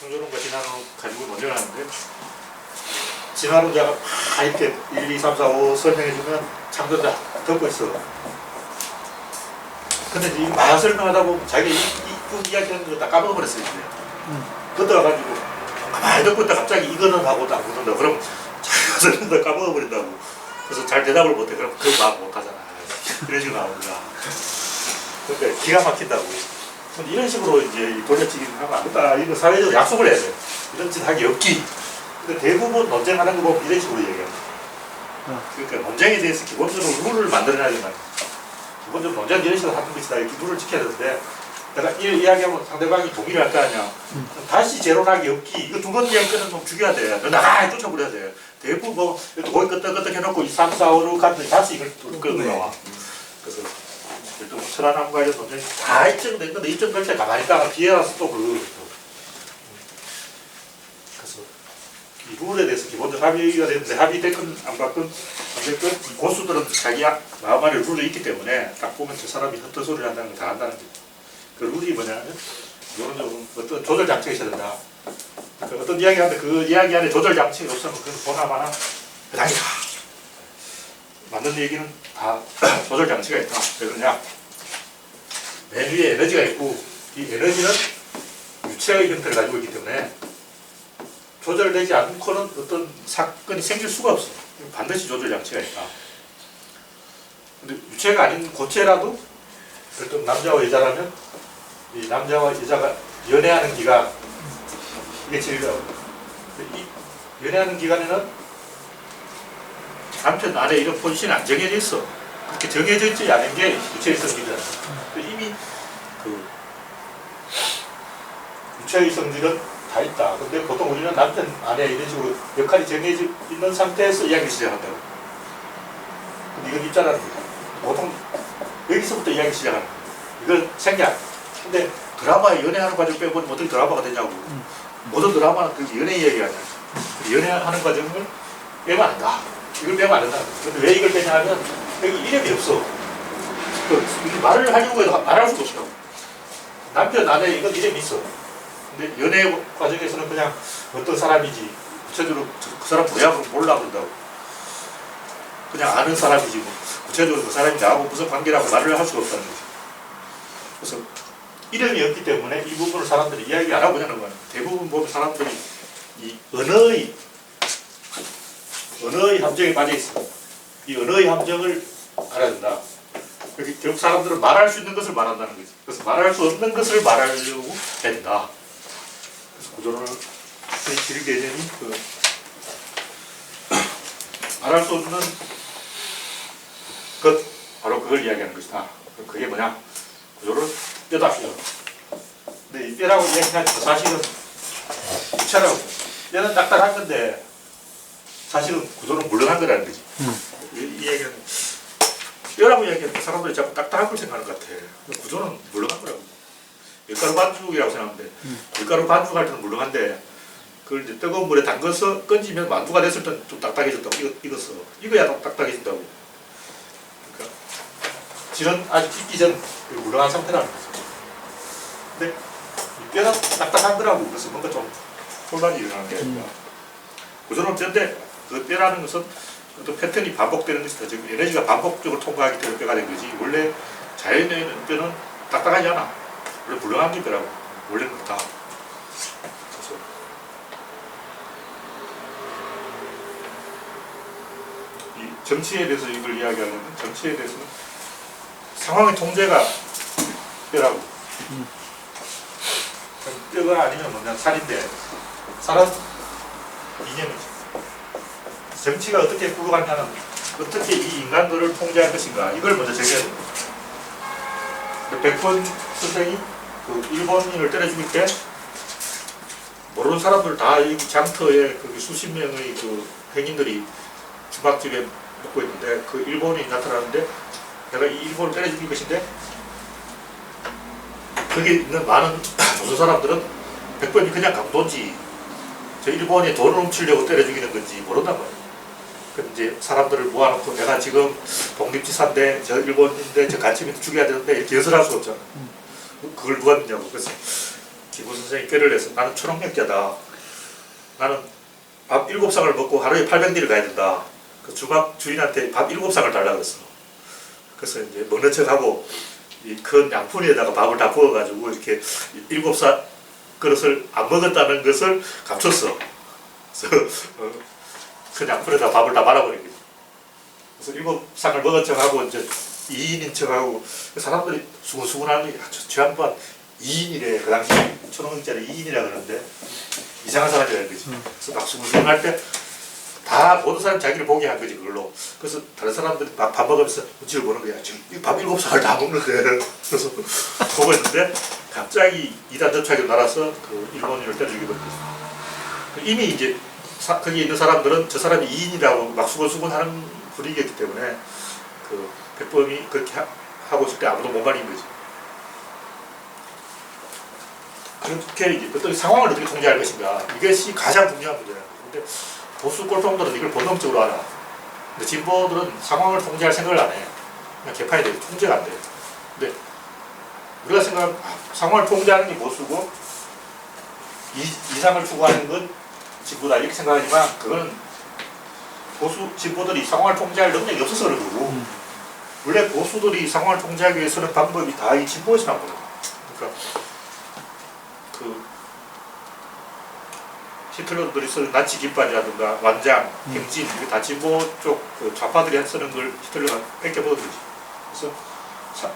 창조론과 진화론 가지고 논쟁을 하는데, 진화론자가 막 이렇게 1, 2, 3, 4, 5 설명해주면 창조자 듣고 있어. 근데 이제 막 설명하다 보면 자기가 쭉 이야기하는 거 다 까먹어버렸어요. 이제. 걷어가지고 가만히 듣고 있다 갑자기 이거는 하고 딱 묻는다. 그럼 자기가 설명 다 까먹어버린다고. 그래서 잘 대답을 못해. 그럼 그 말 못하잖아. 이런 식으로 나오는 거야. 그러니까 기가 막힌다고. 이런 식으로 이제 돌려치기를 하면 안 된다. 이거 사회적으로 약속을 해야 돼. 이런 짓 하기 없기. 근데 대부분 논쟁하는 거 보면 이런 식으로 얘기합니다. 그러니까 논쟁에 대해서 기본적으로 룰을 만들어야 된다. 기본적으로 논쟁 이런 식으로 하는 것이다. 이렇게 룰을 지켜야 되는데, 내가 이 이야기하면 상대방이 동의를 할 거 아니야. 다시 재론하기 없기. 이거 두 번 이야기 끊으면 놈 죽여야 돼. 너 나가! 쫓아버려야 돼. 대부분 뭐, 거기 끄떡끄떡 해놓고 3, 4, 5로 갔더니 다시 이걸 끌고 나와. 그래서, 또 천안함 관련 논쟁이 다 입증된 건데, 입증될 때 가만히 있다가 비해와서 또 그러고. 그래서, 이 룰에 대해서 기본적 합의가 됐는데, 합의됐건 안 받건, 안 됐건, 이 고수들은 자기 마음 안에 룰이 있기 때문에, 딱 보면 저 사람이 헛된 소리를 한다는 걸 다 안다는 거죠. 그 룰이 뭐냐면, 이런 어떤 조절 장치가 있어야 된다. 그 어떤 이야기 하는데 그 이야기 안에 조절 장치가 없으면 그건 보나마나 그당이다. 맞는 얘기는 다 조절 장치가 있다. 왜 그러냐? 맨 위에 에너지가 있고, 이 에너지는 유체의 형태를 가지고 있기 때문에 조절되지 않고는 어떤 사건이 생길 수가 없어. 반드시 조절 장치가 있다. 근데 유체가 아닌 고체라도 어떤 남자와 여자라면 이 남자와 여자가 연애하는 기간, 이게 제일 이 연애하는 기간에는 남편 아내 이런 포지션이 안 정해져 있어. 그렇게 정해져 있지 않은 게 유체이성 기잖아. 이미 그 유체이성 질은 다 있다. 근데 보통 우리는 남편 아내 이런 식으로 역할이 정해져 있는 상태에서 이야기를 시작한다고. 근데 이건 입자라는 거야. 보통 여기서부터 이야기 시작하는 거야. 이건 생략. 근데 드라마에 연애하는 과정 빼고는 어떻게 드라마가 되냐고. 모든 드라마는 그 연애 이야기 아니야. 연애하는 과정을 빼면 안 된다. 이걸 빼면 안 된다. 근데 왜 이걸 빼냐 하면 여기 이름이 없어. 그 말을 하려고 해도 말할 수가 없어. 남편, 아내 이건 이름이 있어. 근데 연애 과정에서는 그냥 어떤 사람이지. 구체적으로 그 사람 뭐야? 그럼 몰라 그런다고. 그냥 아는 사람이지 뭐. 구체적으로 그 사람이 나하고 무슨 관계라고 말을 할 수가 없다는 거지. 그래서 이름이 없기 때문에 이 부분을 사람들이 이야기 안 하고 하는 거야. 대부분 보면 사람들이 이 언어의 함정에 빠져 있어. 이 언어의 함정을 알아야 된다. 그래서 결국 사람들은 말할 수 있는 것을 말한다는 거지. 그래서 말할 수 없는 것을 말하려고 해야 된다. 그래서 구조론의 질 개념이 말할 수 없는 것, 바로 그걸 이야기하는 것이다. 그게 뭐냐? 구조를 뼈답시다. 근데 이 뼈라고 이야기하는 거 사실은 구체라고. 뼈는 딱딱한 건데 사실은 구조는 물렁한 거라는 거지. 이 얘기는 뼈라고 이야기하는 사람들이 자꾸 딱딱한 걸 생각하는 것 같아. 구조는 물렁한 거라고. 밀가루 반죽이라고 생각하는데 밀가루 반죽할 때는 물렁한데 그걸 이제 뜨거운 물에 담궈서 건지면 만두가 됐을 때 좀 딱딱해졌다고. 익었어. 익어야 딱딱해진다고. 그러니까 질은 아직 익기 전 물렁한 상태라는 거죠. 근데 이 뼈는 딱딱한 거라고. 그래서 뭔가 좀 혼란이 일어나는 게 아닌가. 구조는 뼈인데 그 뼈라는 것은 어떤 패턴이 반복되는 것이다. 즉 에너지가 반복적으로 통과하기 때문에 뼈가 된 거지. 원래 자연에 있는 뼈는 딱딱하지 않아. 원래 물렁한 게 뼈라고. 원래는 그렇다. 그래서 이 정치에 대해서 이걸 이야기하려면 정치에 대해서는 상황의 통제가 뼈라고. 뼈가 아니면 뭐냐 살인데 살은 이념이지. 정치가 어떻게 굴러가냐는 어떻게 이 인간들을 통제할 것인가 이걸 먼저 제기해야 됩니다. 백번 선생이 그 일본인을 때려 죽일 때 모르는 사람들 다 이 장터에 그 수십 명의 그 행인들이 주막집에 묵고 있는데 그 일본인이 나타나는데 내가 이 일본을 때려 죽일 것인데 거기 있는 많은 조선 사람들은 백번이 그냥 강도인지 저 일본이 돈을 훔치려고 때려 죽이는 건지 모른단 말이에요. 그 이제 사람들을 모아놓고 내가 지금 독립지사인데 저 일본인데 저 가치민도 죽여야 되는데 이렇게 연설할 수 없잖아. 그걸 누가 믿냐고. 그래서 김구 선생이 꾀를 내서 나는 초능력자다. 나는 밥 7상을 먹고 하루에 800리를 가야 된다. 그 주막 주인한테 밥 7상을 달라고 했어. 그래서 이제 먹는 척하고 이 큰 양푼에다가 밥을 다 부어가지고 이렇게 7그릇을 안 먹었다는 것을 감췄어. 그래서 큰 양푼에다 밥을 다 말아버린 거지. 그래서 7상을 먹은 척하고 이제 2인인 척하고 사람들이 수근수근하는 게 저 양반 2인이래. 그 당시 초능력자는 2인이라 그러는데 이상한 사람이라는 거지. 그래서 막 수근수근할 때 다 모든 사람 자기를 보게 한 거지 그걸로. 그래서 다른 사람들이 밥 먹으면서 눈치를 보는 거야. 지금 밥 7상을 다 먹는데. 그래서 보고 있는데 갑자기 2단 접착이 날아서 그 일본인을 때려 죽이거든. 이미 이제 거기 있는 사람들은 저 사람이 2인이라고 막 수근수근하는 분위기였기 때문에 그 백범이 그렇게 하고 있을 때 아무도 못 말린 거지. 그렇게 이제 어떤 상황을 어떻게 통제할 것인가, 이것이 가장 중요한 문제라는 거죠. 근데 보수 꼴통들은 이걸 본능적으로 알아. 근데 진보들은 상황을 통제할 생각을 안 해. 그냥 개판이 돼. 통제가 안 돼. 근데 우리가 생각하면 상황을 통제하는 게 보수고 이상을 추구하는 건 진보다 이렇게 생각하지만 그거는 보수 진보들이 상황을 통제할 능력이 없어서 그런 거고 원래 보수들이 상황을 통제하기 위해서는 방법이 다 이 진보에서 나오거든. 그러니까 그 히틀러들이 쓰는 나치 깃발이라든가 완장, 행진 이게 다 진보 쪽그 좌파들이 쓰는 걸 히틀러가 뺏겨먹은 거지. 그래서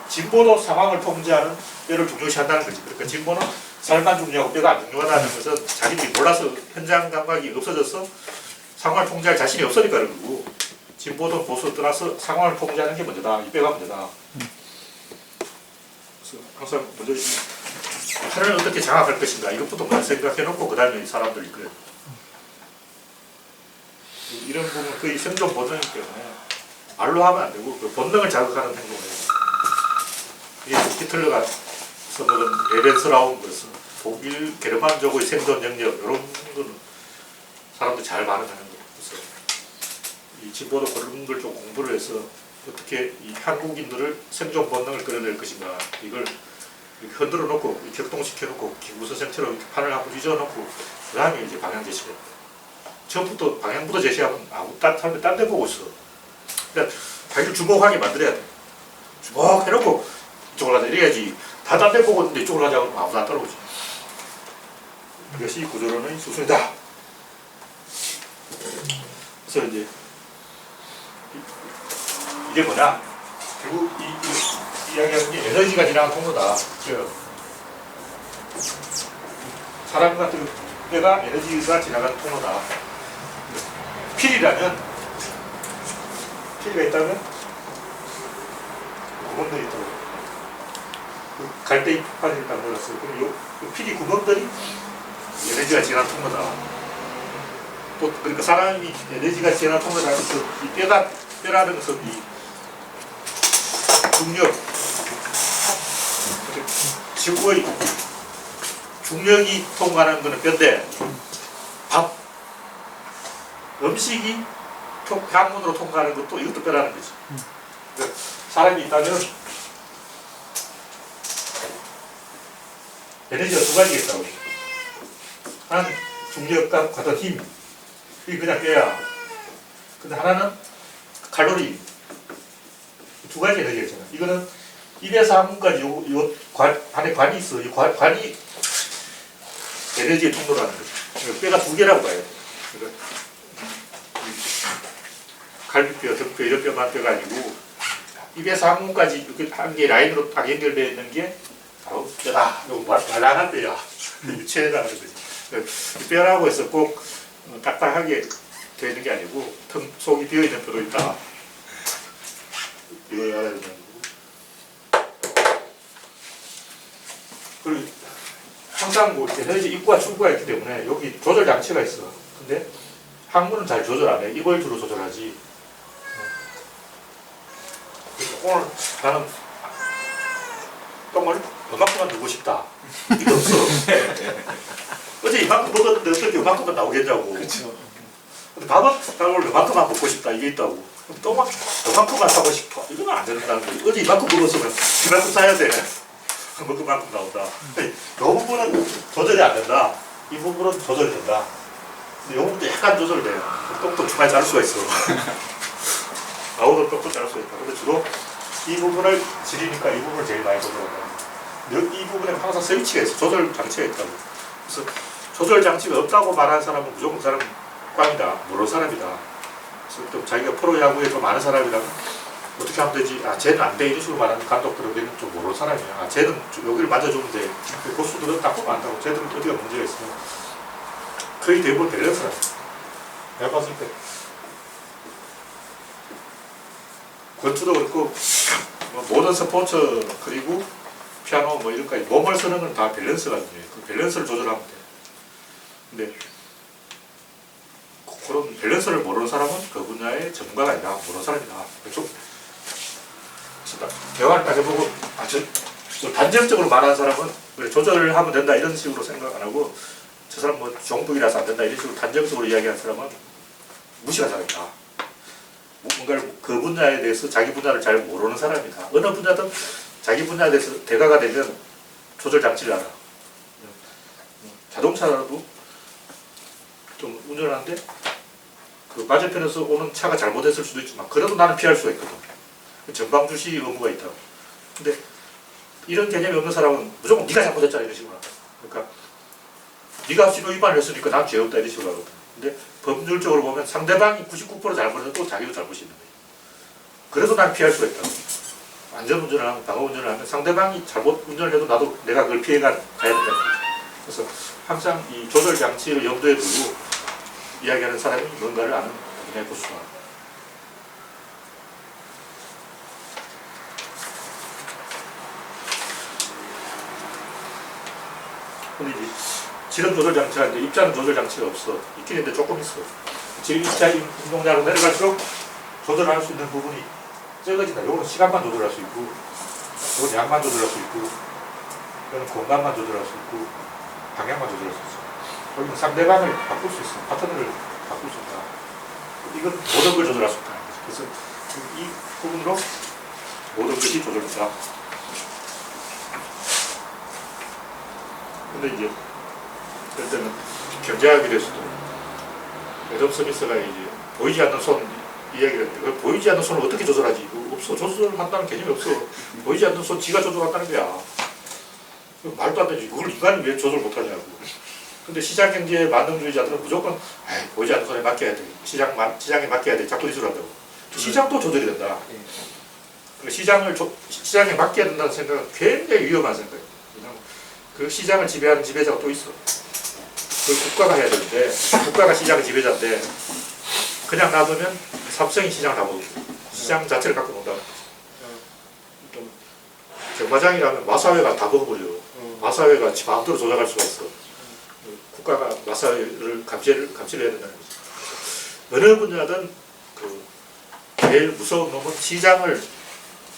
진보도 상황을 통제하는 뼈를 중요시한다는 거지. 그러니까 진보는 살만 중요하고 뼈가 안 중요하다는 것은 자기들이 몰라서 현장 감각이 없어져서 상황을 통제할 자신이 없으니까 그런 거고, 진보도 보수 떠나서 상황을 통제하는 게 먼저다. 이 뼈가 먼저다. 그래서 항상 먼저 하늘을 어떻게 장악할 것인가 이것부터 먼저 생각해놓고 그 다음에 사람들이 이끌어요. 이런 부분은 거의 생존 본능이기 때문에 말로 하면 안 되고 그 본능을 자극하는 행동을 해요. 이게 히틀러가 써먹은 레벤스라운 것은 독일 게르만족의 생존 영역 이런 거는 사람들이 잘 반응하는 거예요. 그래서 이 진보도 그런 걸 좀 공부를 해서 어떻게 이 한국인들을 생존 본능을 끌어낼 것인가 이걸 이렇게 흔들어 놓고 격동시켜 놓고 김구 선생처럼 이렇게 판을 한번 뒤져 놓고 그 다음에 이제 방향 제시를 해요. 처음부터 방향부터 제시하면 사람들이 딴 데 보고 있어. 그러니까 자기를 주목하게 만들어야 돼. 주목해놓고 이쪽으로 가자 이래야지. 다 딴 데 보고 있는데 이쪽으로 가자 그러면 아무도 안 따라오지. 이것이 구조론의 수순이다. 그래서 이제 이게 뭐냐? 결국 이야기하는 게 에너지가 지나간 통로다. 사람 같은 때가 에너지가 지나간 통로다. 필이라면, 필가 있다면 구멍들이 있다고. 갈대이 폭발이 있다고 몰랐어요. 그럼 요 필이 구멍들이 에너지가 지나간 통로다. 또 그러니까 사람이 에너지가 지나간 통로라는 것은 이 뼈라는 것은 이 중력, 지구의 중력이 통과하는 것은 뼈인데 음식이 항문으로 통과하는 것도 이것도 뼈라는 거지. 그러니까 사람이 있다면 에너지가 두 가지가 있다고. 하나는 중력과 같은 힘, 이게 그냥 뼈야. 근데 하나는 칼로리, 두 가지 에너지가 있잖아. 이거는 입에서 항문까지 안에 관이 있어. 이 관이 에너지의 통로라는 거지. 뼈가 두 개라고 봐야 돼. 그러니까 갈비뼈, 등뼈 이런 뼈만 뼈가 아니고 입에서 항문까지 이렇게 한 개 라인으로 딱 연결되어 있는 게 바로 뼈다. 이거 말랑한 뼈야. 유체라는 거지. 그러니까 뼈라고 해서 꼭 딱딱하게 되어 있는 게 아니고 속이 비어 있는 뼈도 있다. 이걸 알아야 된다는 거고. 그리고 항상 뭐 에너지 입구와 출구가 있기 때문에 여기 조절 장치가 있어. 근데 항문은 잘 조절 안 해. 이걸 주로 조절하지. 오늘 나는 똥을 이만큼만 넣고 싶다. 이게 없어. 어제 이만큼 먹었는데 어떻게 이만큼만 나오겠냐고. 그렇죠. 근데 밥은 오늘 이만큼만 먹고 싶다. 이게 있다고. 똥은 이만큼만 사고 싶어. 이건 안 된다는 거지. 어제 이만큼 먹었으면 이만큼 사야 돼. 먹을 만큼 나온다. 이 부분은 조절이 안 된다. 이 부분은 조절이 된다. 근데 이 부분도 약간 조절돼요. 똑똑 중간에 자를 수가 있어. 아우도 똑똑 자를 수가 있다. 근데 주로 이 부분을 줄이니까 이 부분을 제일 많이 조절한다. 이 부분에 항상 스위치가 있어. 조절 장치가 있다고. 그래서 조절 장치가 없다고 말하는 사람은 무조건 그 사람은 꽝이다. 모르는 사람이다. 그래서 또 자기가 프로야구에 좀 아는 사람이라면 어떻게 하면 되지? 아, 쟤는 안 돼. 이런 식으로 말하는 감독들은 걔는 좀 모르는 사람이야. 아, 쟤는 여기를 만져주면 돼. 고수들은 딱 보면 안다고. 쟤들은 어디가 문제가 있으면 거의 대부분 밸런스라. 내가 봤을 때 권투도 그렇고 뭐 모든 스포츠 그리고 피아노 뭐 이런 까지 몸을 쓰는 건 다 밸런스가 중요해요. 그 밸런스를 조절하면 돼. 근데 그런 밸런스를 모르는 사람은 그 분야의 전문가가 아니라 모르는 사람이다. 좀 대화를 딱 해보고 좀 단정적으로 말하는 사람은 그래, 조절을 하면 된다 이런 식으로 생각 안 하고 저 사람 뭐 종북이라서 안 된다 이런 식으로 단정적으로 이야기하는 사람은 무시가 사람이다. 뭔가를 그 분야에 대해서 자기 분야를 잘 모르는 사람이다. 어느 분야든 자기 분야에 대해서 대가가 되면 조절 장치를 알아. 자동차라도 좀 운전하는데 그 맞은편에서 오는 차가 잘못했을 수도 있지만 그래도 나는 피할 수가 있거든. 전방주시 의무가 있다. 근데 이런 개념이 없는 사람은 무조건 네가 잘못했잖아 이런 식으로 한다. 그러니까 네가 신호 위반을 했으니까 난 죄 없다 이런 식으로 하거든. 근데 법률적으로 보면 상대방이 99% 잘못해도 자기도 잘못이 있는 거예요. 그래도 난 피할 수가 있다. 안전운전을 하면, 방어운전을 하면 상대방이 잘못 운전을 해도 나도 내가 그걸 피해가 가야 된다. 그래서 항상 이 조절 장치를 염두에 두고 이야기하는 사람이 뭔가를 아는 분야의 고수다. 근데 이제 지름 조절 장치가 이제 입자는 조절 장치가 없어. 있긴 있는데 조금 있어. 지금 입자 운동량으로 내려갈수록 조절할 수 있는 부분이 적어진다. 요거는 시간만 조절할 수 있고, 요건 양만 조절할 수 있고, 요거는 공간만 조절할 수 있고, 방향만 조절할 수 있어. 여기는 상대방을 바꿀 수 있어. 파트너를 바꿀 수 있다. 이건 모든 걸 조절할 수 있다. 그래서 이 부분으로 모든 것이 조절된다. 근데 이제 그럴 때는 경제학에 대해서도 애덤 스미스가 이제 보이지 않는 손 이야기를 했는데 그 보이지 않는 손을 어떻게 조절하지? 이거 없어. 조절한다는 개념이 없어. 보이지 않는 손 지가 조절한다는 거야. 말도 안 되지. 그걸 인간이 왜 조절 못하냐고. 근데 시장경제 만능주의자들은 무조건 보이지 않는 손에 맡겨야 돼. 시장에 맡겨야 돼. 자꾸 기술한다고. 시장도 조절이 된다. 시장에 맡겨야 된다는 생각은 굉장히 위험한 생각이에요. 그 시장을 지배하는 지배자가 또 있어. 그 국가가 해야 되는데 국가가 시장의 지배자인데 그냥 놔두면 삼성이 시장을 다 먹고 시장 자체를 갖고 논다. 경마장이라면 마사회가 다 먹어버려. 마사회가 지 마음대로 조작할 수가 있어. 국가가 마사회를 감시를 해야 된다는 거지. 어느 분야든 그 제일 무서운 놈은 시장을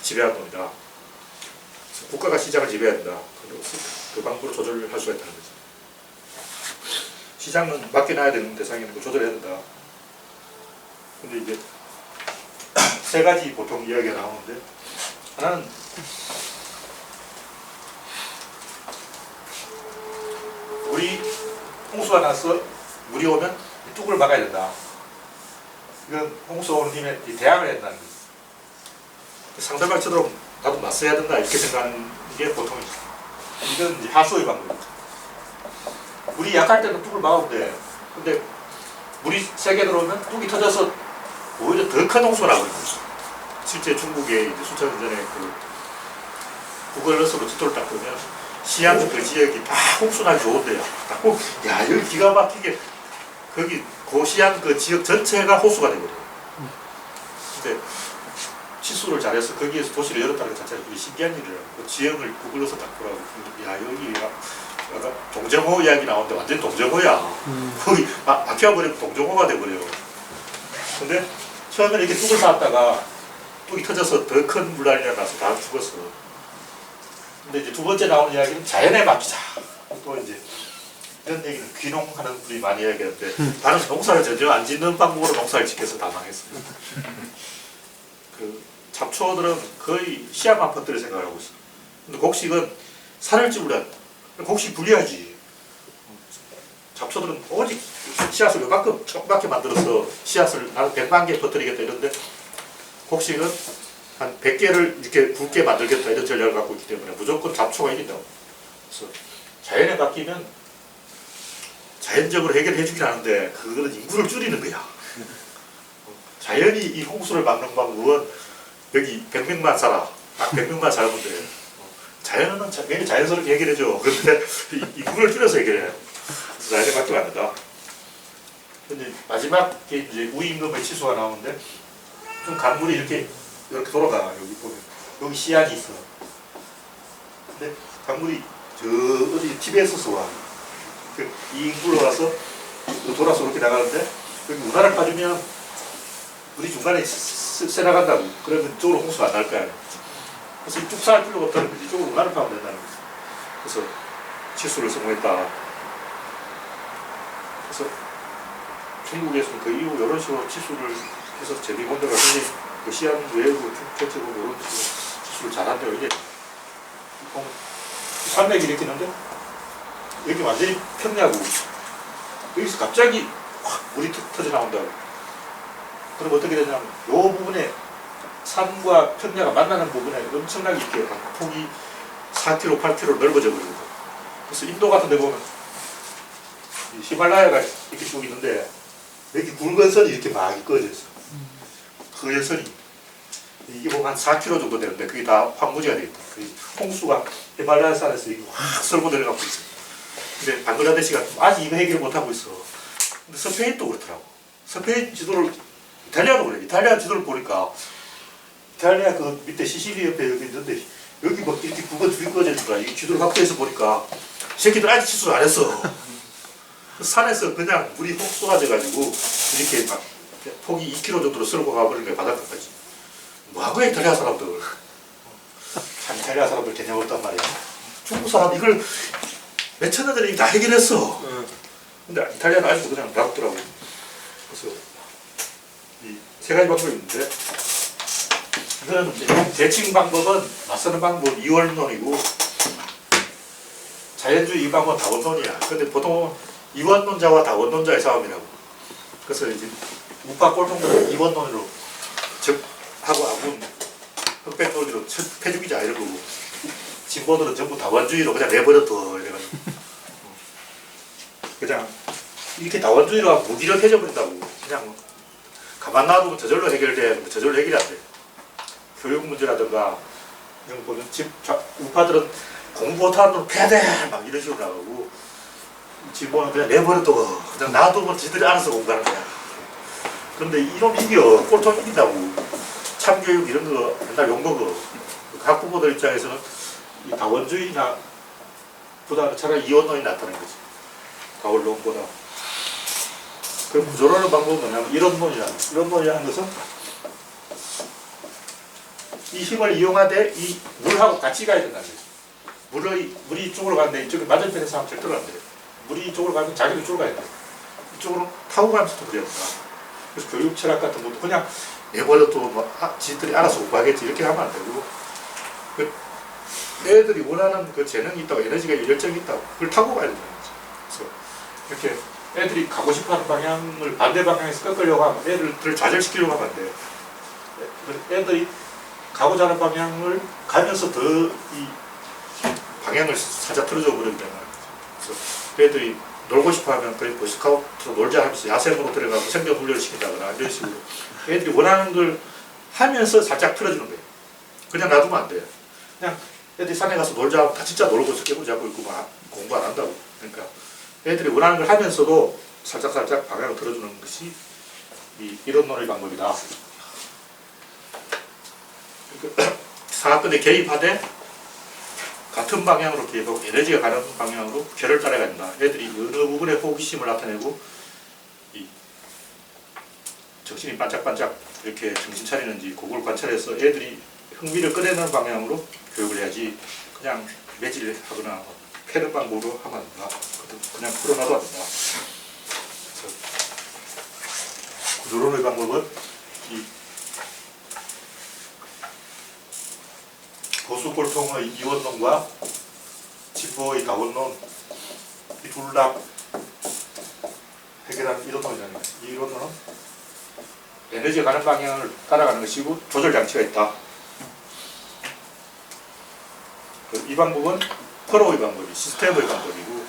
지배하는 놈이다. 국가가 시장을 지배해야 된다. 그 방법으로 조절을 할 수가 있다는 거지. 시장은 맡겨놔야 되는 대상이니까 조절해야 된다. 근데 이제 세 가지 보통 이야기가 나오는데 하나는 물이 홍수가 나서 물이 오면 뚝을 막아야 된다. 이건 홍수 오는 힘에 대항을 해야 된다는 거지. 상대방처럼 나도 맞서야 된다 이렇게 생각하는 게 보통이죠. 이건 이제 하수의 방법입니다. 물이 약할 때는 뚝을 막으면 돼. 근데 물이 세게 들어오면 뚝이 터져서 오히려 더 큰 홍수가 나고 있어. 실제 중국에 이제 수천 년 전에 그 구글러스로 지도를 딱 보면 시안 그 지역이 막 홍수 나기 좋은데요. 딱 보면 야 여기 기가 막히게 거기 고시안 그 지역 전체가 호수가 되거든요. 근데 치수를 잘해서 거기에서 도시를 열었다는 것 자체가 되게 신기한 일이라고. 그 지형을 구글러서 딱 보라고. 야 여기가 약간 동정호 이야기 나오는데 완전 동정호야. 거기 막혀버리면 동정호가 돼버려요. 근데 처음에는 이렇게 뚝을 쌓았다가 뚝이 터져서 더 큰 물난리가 나서 다 죽었어. 근데 이제 두 번째 나오는 이야기는 자연에 맡기자. 또 이제 이런 얘기는 귀농하는 분이 많이 이야기하는데 나는 농사를 전혀 안 짓는 방법으로 농사를 짓겠어 다 망했어요. 그 잡초들은 거의 씨앗만 퍼뜨릴 생각을 하고 있어. 근데 곡식은 살을 찌우려 곡식 분리하지. 잡초들은 오직 씨앗을 요만큼 조그맣게 만들어서 씨앗을 나는 100만 개 퍼뜨리겠다 이런데 곡식은 한 100개를 이렇게 굵게 만들겠다 이런 전략을 갖고 있기 때문에 무조건 잡초가 이긴다고. 그래서 자연에 맡기면 자연적으로 해결해 주긴 하는데 그거는 인구를 줄이는 거야. 자연이 이 홍수를 막는 방법은 여기 100명만 살아. 딱 100명만 살면 돼. 자연은 자연스럽게 해결해줘. 그런데 인구를 줄여서 해결해. 그래서 자연에 맡기면 안 된다. 근데 마지막에 이제 우임금의 치수가 나오는데 좀 강물이 이렇게 돌아가. 여기 보면 여기 씨앗이 있어. 근데 강물이 저 어디 티베트에서 와. 이 인구로 와서 돌아서 이렇게 나가는데 여기 운하를 빠지면 물이 중간에 새 나간다고. 그러면 이쪽으로 홍수가 안 날 거야. 그래서 쭉 살 필요가 없다는 거지. 이쪽으로 운하를 파면 된다는 거지. 그래서 치수를 성공했다. 그래서 중국에서는 그 이후 이런 식으로 치수를 해서 제비본드가 굉장히 그 씨앗 외우고 대체로 이런 식으로 치수를 잘한대요. 이게 산맥이 이렇게 있는데 여기 완전히 평야고 여기서 갑자기 확 물이 터져 나온다고. 그럼 어떻게 되냐면 이 부분에 산과 평야가 만나는 부분에 엄청나게 이렇게 폭이 4km, 8km 넓어져 버리거든. 그래서 인도 같은 데 보면 히말라야가 이렇게 쭉 있는데 여기 굵은 선이 이렇게 막 꺼져 있어. 그 선이 이게 보면 한 4km 정도 되는데 그게 다 황무지가 되어 있다. 홍수가 히말라야 산에서 이렇게 확 썰고 내려가고 있어. 근데 방글라데시가 아직 이거 해결을 못하고 있어. 근데 스페인도 그렇더라고. 스페인 지도를 이탈리아도 그래. 이탈리아 지도를 보니까 이탈리아 그 밑에 시시리 옆에 여기 있는데 여기 막 이렇게 굵은 줄이 꺼져 있는 거야. 이 지도를 확대해서 보니까 새끼들 아직 치수를 안 했어. 산에서 그냥 물이 혹 쏟아져가지고 이렇게 막 폭이 2km 정도로 쓸고 가버리는 거야. 바닷가까지. 뭐하고 이탈리아 사람들. 참 이탈리아 사람들 개념 없단 말이야. 중국 사람 이걸 몇천 년 전에 다 해결했어. 근데 이탈리아는 아직도 그냥 놔뒀더라고. 그래서 이 세 가지 방법이 있는데 이거는 이제 대칭 방법은 맞서는 방법 이원론이고 자연주의 이 방법은 다원론이야. 근데 보통 이원론자와 다원론자의 싸움이라고. 그래서 이제 우파 꼴통들은 이원론으로 하고 아군 흑백론으로 패죽이자 이러고 진보들은 전부 다원주의로 그냥 내버려둬 이래가지고 그냥 이렇게 다원주의로 하면 무기력해져 버린다고. 그냥 가만 놔두면 저절로 해결돼. 저절로 해결이 안 돼. 교육 문제라든가 이런 거 보면 우파들은 공부 못하는 놈 패야 돼! 막 이런 식으로 나가고 진보는 그냥 내버려둬. 그냥 놔두면 지들이 알아서 공부하는 거야. 그런데 이놈 이겨. 꼴통 이긴다고. 참교육 이런 거 맨날 욕먹어. 학부모들 입장에서는 이 다원주의나 보다는 차라리 이원론이 낫다는 거지. 다원론보다. 그럼 구조론의 방법은 뭐냐면 이론론이라는 것은 이 힘을 이용하되 이 물하고 같이 가야 된다는 거지. 물이 이쪽으로 가는데 이쪽에 맞은편에서 하면 절대로 안 돼. 물이 이쪽으로 가면 자기도 이쪽으로 가야 돼. 이쪽으로 타고 가면서 또 그래야 된다. 그래서 교육 철학 같은 것도 그냥 내버려둬 뭐 지들이 알아서 공부하겠지 이렇게 하면 안 되고 애들이 원하는 그 재능이 있다고 에너지가 열정이 있다고 그걸 타고 가야 된다는 거지. 그래서 이렇게 애들이 가고 싶어하는 방향을 반대 방향에서 꺾으려고 하면 애들을 좌절시키려고 하면 안 돼요. 애들이 가고자 하는 방향을 가면서 더 이 방향을 살짝 틀어줘 버리기 때문에 그래서 애들이 놀고 싶어하면 그래 보스카우트로 놀자 하면서 야생으로 들어가고 생존 훈련을 시킨다거나 이런 식으로 애들이 원하는 걸 하면서 살짝 틀어주는 거예요. 그냥 놔두면 안 돼요. 그냥 애들이 산에 가서 놀자 하면 다 진짜 놀고 스케줄 잡고 있고 막 공부 안 한다고. 그러니까 애들이 원하는 걸 하면서도 살짝살짝 방향을 틀어주는 것이 이 이론론의 방법이다. 그러니까 사건에 개입하되 같은 방향으로 개입하고 에너지가 가는 방향으로 결을 따라가야 된다. 애들이 어느 부분에 호기심을 나타내고 이 정신이 반짝반짝 이렇게 정신 차리는지 그걸 관찰해서 애들이 흥미를 꺼내는 방향으로 교육을 해야지 그냥 매질하거나 패는 방법으로 하면 안 된다. 그냥 풀어놔도 안 된다. 그래서 구조론의 방법은 이 보수 꼴통의 이원론과 진보의 다원론 이 둘 다 해결하는 이론론이잖아요. 이 이론론은 에너지가 가는 방향을 따라가는 것이고 조절 장치가 있다. 이 방법은 프로의 방법이 시스템의 방법이고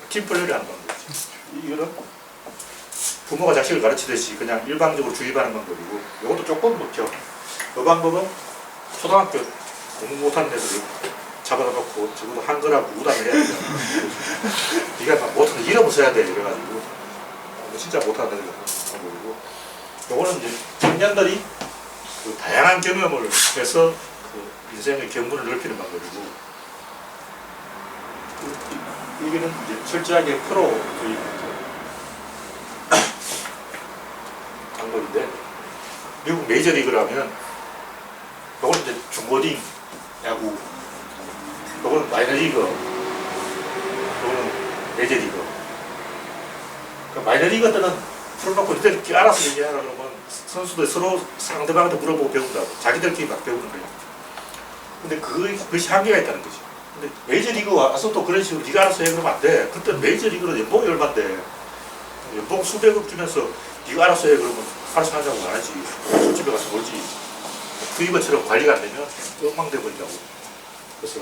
팀플레이를 하는 방법이죠. 이거는 부모가 자식을 가르치듯이 그냥 일방적으로 주입하는 방법이고 이것도 조금 높죠. 이 방법은 초등학교 공부 못하는 애들이 잡아다 놓고 적어도 한글하고 우단을 해야 돼요. 네가 막 못하는 이름을 써야 돼 이래가지고 진짜 못하는 애들 방법이고 요거는 이제 청년들이 그 다양한 경험을 해서 그 인생의 견문을 넓히는 방법이고 여기는 이제 철저하게 프로의 방법인데 미국 메이저리그를 하면 요거는 이제 중고딩 야구 요거는 마이너리그 요거는 메이저리그 그러니까 마이너리그 때는 풀어놓고 니들끼리 알아서 얘기하라 그러면 선수들 서로 상대방한테 물어보고 배운다고 자기들끼리 막 배우는 거예요. 근데 그것이 한계가 있다는 거죠. 근데 메이저리그 와서 또 그런 식으로 네가 알아서 해 그러면 안 돼. 그때 메이저리그는 연봉이 얼마인데 연봉 수백억 주면서 네가 알아서 해 그러면 알아서 하자고 안 하지. 술집에 가서 놀지. 그이것처럼 관리가 안 되면 엉망돼 버린다고. 그래서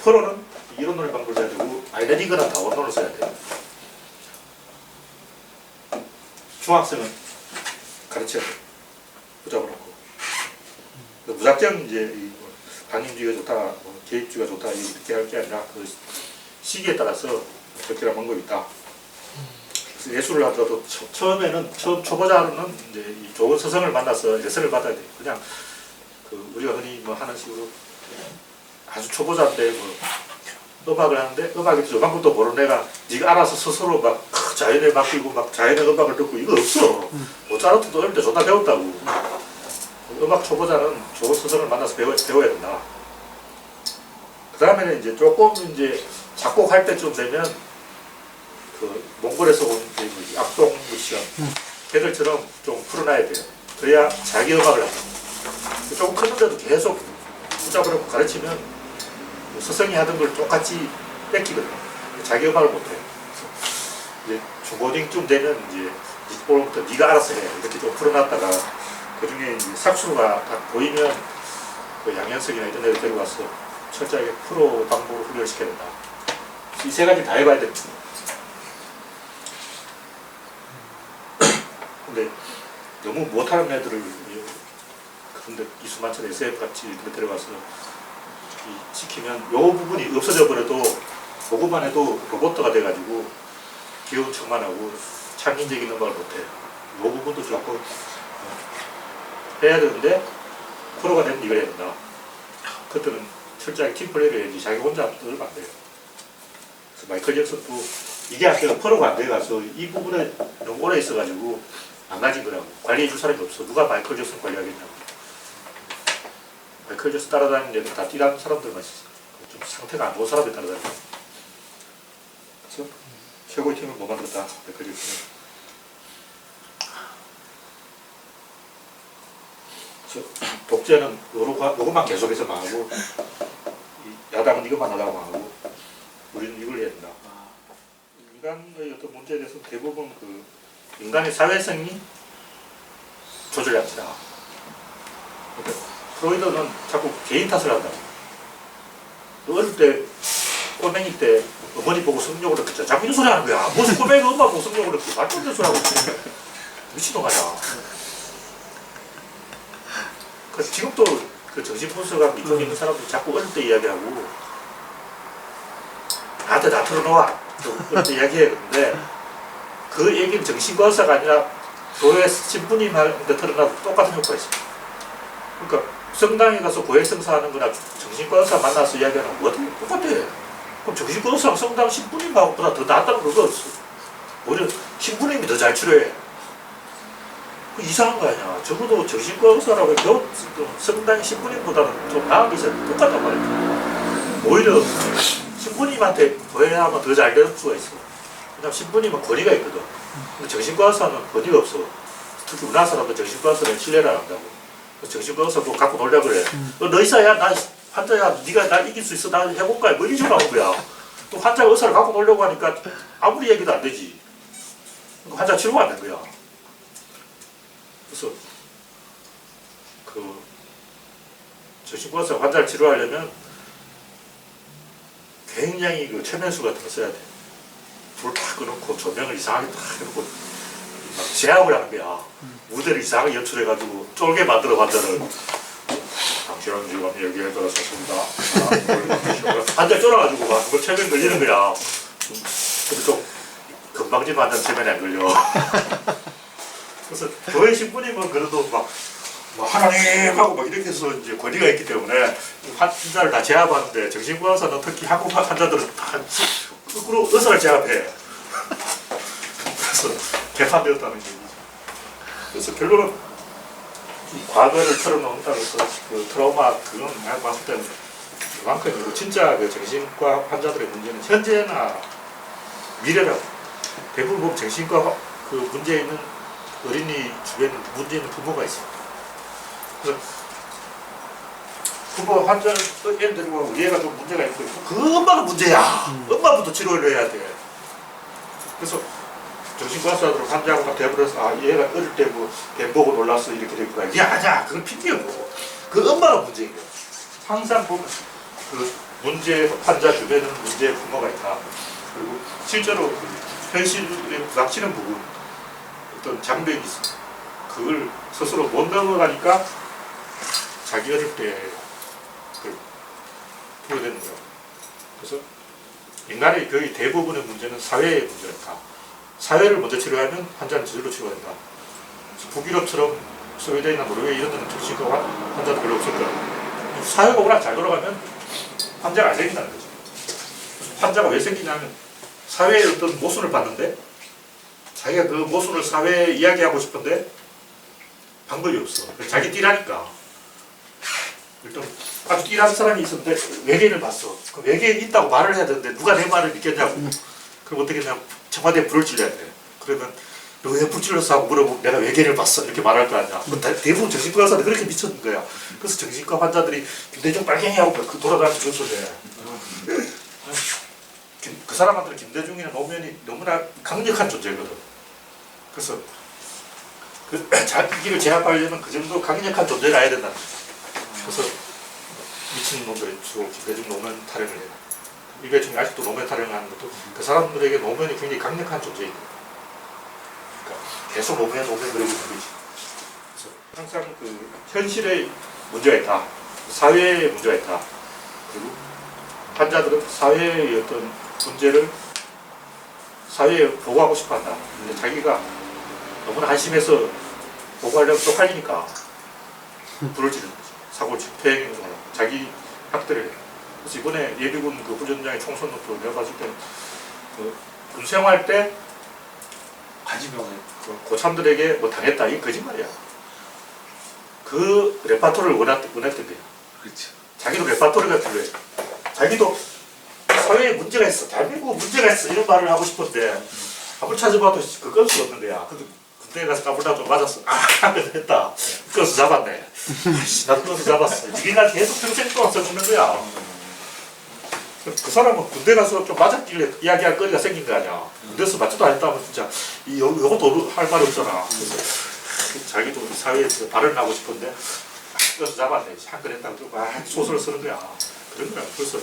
프로는 이론론을 방법을 써야 되고 마이너리그나 다원론을 써야 돼요. 중학생은 가르쳐야 돼요. 붙잡아놓고. 무작정 이제 방임주의가 좋다, 뭐 개입주의가 좋다 이렇게 할 게 아니라 그 시기에 따라서 적절한 방법이 있다. 그래서 예술을 하더라도 처음 초보자는 이제 이 좋은 스승을 만나서 레슨을 받아야 돼요. 그냥 그 우리가 흔히 뭐 하는 식으로 아주 초보자인데 뭐 음악을 하는데 음악에 저 방법도 모르는 애가 네가 알아서 스스로 막 자연에 맡기고 막 자연의 음악을 듣고 이거 없어. 모차르트도 어릴 때 존나 배웠다고. 음악 초보자는 좋은 스승을 만나서 배워야 된다. 그 다음에는 이제 조금 이제 작곡할 때쯤 되면 그 몽골에서 온 악동 뮤지션 걔들처럼 좀 풀어놔야 돼요. 그래야 자기 음악을 합니다. 조금 크는데도 계속 붙잡으려고 가르치면 스승이 하던 걸 똑같이 뺏기거든요. 자기 음악을 못해요. 이제 중고딩쯤 되면 이제 이제부터 네가 알아서 해 이렇게 좀 풀어놨다가 그 중에 이제 삭수가 딱 보이면 그 양현석이나 이런 애들 데려와서 철저하게 프로 방법으로 훈련을 시켜야 된다. 이 세 가지 다 해봐야 됩니다. 근데 너무 못하는 애들을 그런데 이수만천 SF 같이 이렇게 데려와서 시키면 요 부분이 없어져 버려도 보고만 해도 로봇가 돼가지고 귀여운 척만 하고 창의적인 음악을 못해요. 요 부분도 조금 해야 되는데 프로가 되면 이걸 해야 된다. 그때는 철저하게 팀플레이를 해야지 자기 혼자 떨면 안 돼요. 그래서 마이클 잭슨도 이게 안 돼요. 프로가 안 돼가서 이 부분에 너무 오래 있어가지고 망가진 거라고. 관리해줄 사람이 없어. 누가 마이클 잭슨 관리하겠냐고. 마이클 잭슨 따라다니는 애들 다 뛰라는 사람들만 있어. 좀 상태가 안 좋은 사람들 따라다니고. 그래서 최고의 팀을 못 만들었다. 마이클 잭슨은. 독재는 요것만 계속해서 망하고 야당은 이것만 하다가 망하고 우리는 이걸 해야 된다. 인간의 어떤 문제에 대해서 대부분 그 인간의 사회성이 조절장치다. 그러니까 프로이드는 자꾸 개인 탓을 한다. 어릴 때 꼬맹이 때 어머니 보고 성욕을 했겠죠. 자꾸 이런 소리 하는 거야. 무슨 꼬맹이가 엄마 보고 성욕을 했고 말도 안 되는 소리 하고 있어. 미친놈 아니야. 그래서 지금도 그 정신분석하고 이쪽에 있는 사람들이 자꾸 어릴 때 이야기하고 나한테 다 털어놓아 어릴 때 이야기해. 근데 그 얘기는 정신과 의사가 아니라 교회 신부님한테 털어놔도 똑같은 효과가 있어요. 그러니까 성당에 가서 고해성사하는 거나 정신과 의사 만나서 이야기하는 거 어떻게 똑같아. 그럼 정신과 의사랑 성당 신부님하고보다 더 낫다는 그거 없어. 오히려 신부님이 더 잘 치료해. 이상한 거 아니야. 적어도 정신과 의사라고 성당 신부님보다는 좀 나은 게 있어요. 똑같단 말이야. 오히려 신부님한테 고해하면 더 잘 되는 수가 있어. 왜냐면 신부님은 권위가 있거든. 근데 정신과 의사는 권위가 없어. 특히 우리나라 사람들 정신과 의사는 신뢰를 안 한다고. 정신과 의사 뭐 갖고 놀자 그래. 너 의사야? 나 환자야? 네가 날 이길 수 있어? 나 해볼까? 뭐 이런 식으로 하는 거야. 또 환자가 의사를 갖고 놀려고 하니까 아무리 얘기도 안 되지. 그러니까 환자 치료가 안 된 거야. 그래서 그 정신과에서 환자를 치료하려면 굉장히 그 최면술 같은 거 써야 돼. 불 다 꺼놓고 조명을 이상하게 다 해놓고 막 제압을 하는 거야. 무대를 이상하게 연출해가지고 쫄게 만들어 환자를. 당신은 지금 여기에 들어섰습니다. 환자 쫄아가지고 막 그걸 최면 걸리는 거야. 근데 좀 금방진 환자는 최면이 안 걸려. 그래서 교회 신부님은 그래도 막 하나님 하고 막 이렇게 해서 이제 권위가 있기 때문에 환자를 다 제압하는데 정신과에서는 특히 한국 환자들은 다 거꾸로 의사를 제압해. 그래서 개판되었다는 얘기죠. 그래서 결론은 이 과거를 털어놓는다고 해서 그 트라우마 그건 내가 봤을 때는 그만큼 진짜 그 정신과 환자들의 문제는 현재나 미래라고. 대부분 보면 정신과 그 문제 있는 어린이 주변에 문제 있는 부모가 있어요. 그래서 부모 환자 애를 데리고 가고 얘가 좀 문제가 있고 그 엄마가 문제야. 엄마부터 치료를 해야 돼. 그래서 정신과의사들은 환자하고 대버려서 아 얘가 어릴 때 뭐 뱀 보고 놀랐어 이렇게 됐구나. 이게 아니야. 그건 핑계고 그 엄마가 문제인 거야. 항상 보면 그 문제 환자 주변에는 문제의 부모가 있다. 그리고 실제로 그 현실에 부닥치는 부분 어떤 장벽이 있습니다. 그걸 스스로 못 넘어가니까 자기 어릴 때 그걸 부여되는 거예요. 그래서 인간의 거의 대부분의 문제는 사회의 문제다. 사회를 먼저 치료하면 환자는 저절로 치료가 된다. 북유럽처럼 스웨덴이나 노르웨이 이런 데는 정신과 환자도 별로 없을 거야. 사회가 워낙 잘 돌아가면 환자가 안 생긴다는 거죠. 환자가 왜 생기냐면 사회의 어떤 모순을 봤는데 자기가 그 모순을 사회에 이야기하고 싶은데 방법이 없어. 자기 띠라니까. 일단 아주 띠라는 사람이 있었는데 외계인을 봤어. 그 외계인이 있다고 말을 해야 되는데 누가 내 말을 믿겠냐고. 그럼 어떻게 했냐면 청와대에 불을 질러야 돼. 그러면 너 왜 불 질렀어? 하고 물어보면 내가 외계인을 봤어. 이렇게 말할 거 아니야. 대부분 정신과 의사들 그렇게 미쳤는 거야. 그래서 정신과 환자들이 김대중 빨갱이하고 그 돌아다니면서 교수해. 그 사람한테는 김대중이나 노무현이 너무나 강력한 존재거든. 그래서 그 자기를 제압하려면 그 정도 강력한 존재가 해야 된다. 그래서 미친 놈들이 주로 김대중 노무현 타령을 해요. 이배충이 아직도 노무현 타령을 하는 것도 그 사람들에게 노무현이 굉장히 강력한 존재인 거예요. 그러니까 계속 노무현 그러고 있는 거지. 그래서 항상 그 현실에 문제가 있다. 사회에 문제가 있다. 그리고 환자들은 사회의 어떤 문제를 사회에 보고하고 싶어 한다. 근데 자기가 너무나 한심해서 보고하려면 쪽팔리니까 불을 지르는 거지. 사고를 집행하는 거야. 자기 학대를 해. 그래서 이번에 예비군 그 훈련장의 총선도 내가 봤을 때는 그 군생활 때 관심병을 그 고참들에게 뭐 당했다. 이게 거짓말이야. 그 레파토리를 원했던 거야. 그렇죠. 자기도 레파토리가 필요해. 자기도 사회에 문제가 있어. 대한민국 문제가 있어. 이런 말을 하고 싶은데 아무리 찾아봐도 그걸 수 없는 거야. 근데 군대에 가서 까불다 좀 맞았어. 아, 했다. 끊어서 잡았네. 나 끊어서 잡았어. 이게 날 계속 평생 동안 써먹는 거야. 그 사람은 군대 가서 좀 맞았길래 이야기할 거리가 생긴 거 아니야. 군대에서 맞지도 않았다면 진짜 요것도 할 말이 없잖아. 그래서 자기도 사회에서 발언을 하고 싶은데 끊어서 잡았네. 한건 했다고 막 소설을 쓰는 거야. 그런 거야. 그래서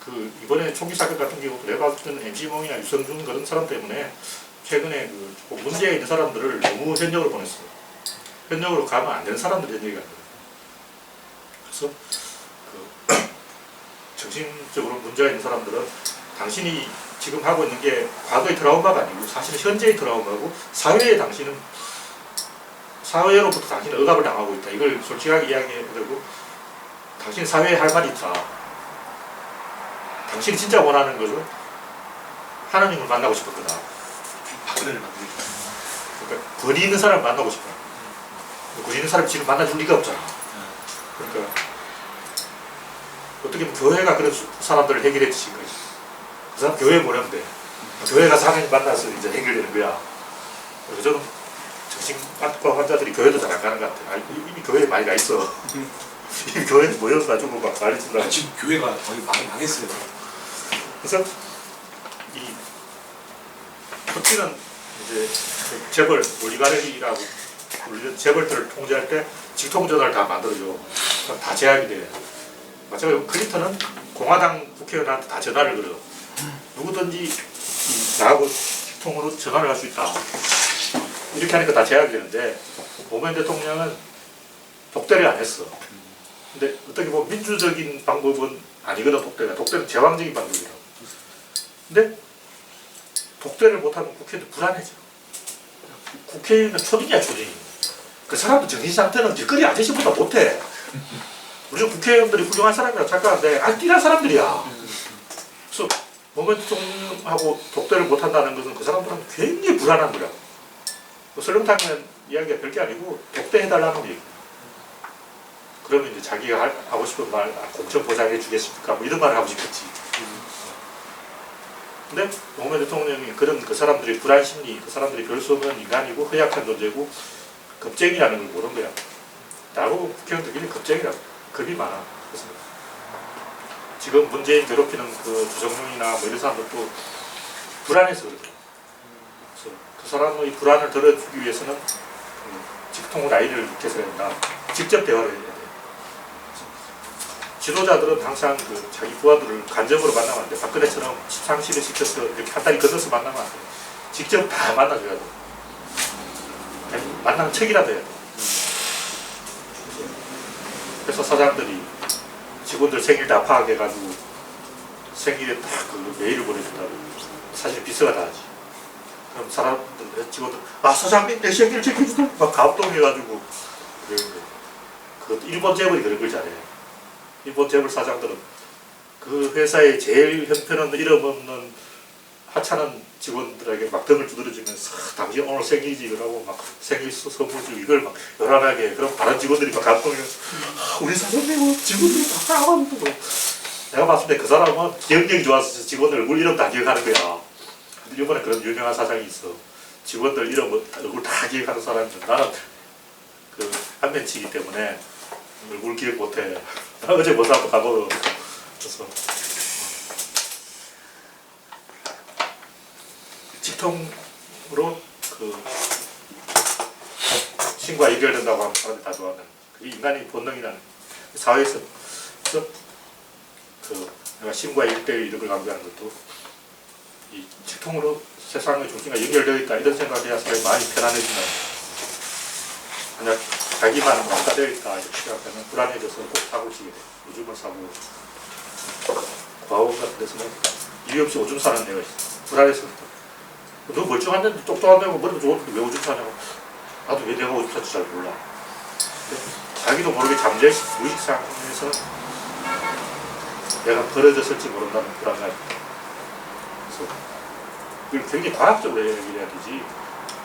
그 이번에 총기 사건 같은 경우도 내가 봤을 때는 MC몽이나 유성준 그런 사람 때문에 최근에 그 문제에 있는 사람들을 너무 현역으로 보냈어요. 현역으로 가면 안 되는 사람들이 현역이 안 돼요. 그래서 그 정신적으로 문제가 있는 사람들은 당신이 지금 하고 있는 게 과거의 트라우마가 아니고 사실은 현재의 트라우마고 사회에 당신은 사회로부터 당신은 억압을 당하고 있다. 이걸 솔직하게 이야기해야 되고 당신 사회에 할 말이 있다. 당신이 진짜 원하는 것은 하나님을 만나고 싶을 거다. 박근혜를 만들기. 그러니까 권위 있는 사람을 만나고 싶어. 권위 있는 사람이 지금 만나줄 리가 없잖아. 그러니까 어떻게 보면 교회가 그런 사람들을 해결해 주신 거지. 그 사람 교회에 보내면 돼. 교회 가서 하나님 만나서 이제 해결되는 거야. 그래서 저는 정신과 환자들이 교회도 잘 안 가는 것 같아. 이미 교회에 많이 가 있어. 이미 교회에 모여가지고 막 난리 친다. 지금 교회가 거의 망했어요. 그래서 이 푸틴은 이제 재벌 올리가르히라고 우리는 재벌들을 통제할 때 직통전화를 다 만들어줘. 그럼 다 제약이 돼. 마찬가지로 클린턴은 공화당 국회의원한테 다 전화를 걸어. 누구든지 나하고 직통으로 전화를 할 수 있다. 이렇게 하니까 다 제약이 되는데 노무현 대통령은 독대를 안 했어. 근데 어떻게 보면 민주적인 방법은 아니거든. 독대는 제왕적인 방법이라고. 근데 독대를 못하면 국회의원도 불안해져. 국회의원은 초딩이야, 초딩. 그 사람도 정신 상태는 길거리 아저씨보다 못해. 우리 국회의원들이 훌륭한 사람이라고 착각하는데 아주 뛰란 사람들이야. 그래서 노무현 대통령하고 독대를 못한다는 것은 그 사람들은 굉장히 불안한 거야. 설렁탕면 이야기가 별게 아니고 독대해달라는 얘기. 그러면 이제 자기가 하고 싶은 말 공천 보장해 주겠습니까? 뭐 이런 말을 하고 싶겠지. 근데 노무현 대통령이 그런 그 사람들의 불안 심리, 그 사람들이 별 수 없는 인간이고 허약한 존재고 겁쟁이라는 걸 모르는 거야. 나보고 국회의원들끼리 겁쟁이라고. 겁이 많아. 그래서 지금 문재인 괴롭히는 그 주정룡이나 뭐 이런 사람들도 불안해서 그래요. 그래서 그 사람의 불안을 덜어주기 위해서는 직통을 아이를 익혀서 된다. 직접 대화를 해야 돼. 지도자들은 항상 그 자기 부하들을 간접으로 만나면 안 돼. 박근혜처럼 상실을 시켜서 이렇게 한 다리 건너서 만나면 안 돼. 직접 다 만나줘야 돼. 만나는 척이라도 해야 돼. 그래서 사장들이 직원들 생일 다 파악해가지고 생일에 딱 그 메일을 보내준다고. 사실 비서가 다 하지. 그럼 사람들, 직원들, 아, 사장님 내 생일 챙겨주다. 막 감동해가지고. 그 일본 재벌이 그런 걸 잘해. 일본 재벌 사장들은 그 회사의 제일 형편없는 이름 없는 하찮은 직원들에게 막 등을 두드려주면서 당신 오늘 생일이지 그러고 막 생일 선물 주고 이걸 막 요란하게. 그럼 다른 직원들이 막 감동해서 우리 사장님은 직원들이 다 까먹고. 내가 봤을 때 그 사람은 기억력이 좋아서 직원들 얼굴 이름 다 기억하는 거야. 일본에 그런 유명한 사장이 있어. 직원들 이름 얼굴 다 기억하는 사람인데 나는 그 안면치기 때문에 얼굴 기억 못해. 나 어제 뭐 사고 가보러. 그래서 직통으로 그 신과 해결된다고 하면 사람들이 다 좋아하는. 그게 인간의 본능이라는 사회에서. 그래서 그 내가 신과 1대1 이런 걸 강조하는 것도 이 직통으로 세상의 중심과 연결되어 있다 이런 생각을 해야 사람이 많이 편안해진다. 만약 자기만 왕따되어 있다 이렇게 생각하면 불안해져서 꼭 사고를 치게 돼. 오줌을 싸고 과거 같은 데서는 이유 없이 오줌 싸는 애가 있어. 불안해서 너 멀쩡한 데도 똑똑한 데고 머리도 좋은데 왜 오줌 싸냐고. 나도 왜 내가 오줌 쌀지 잘 몰라. 자기도 모르게 잠재의식 무의식 상황에서 내가 버려졌을지 모른다는 불안감이 있다. 그래서 이걸 굉장히 과학적으로 얘기를 해야 되지.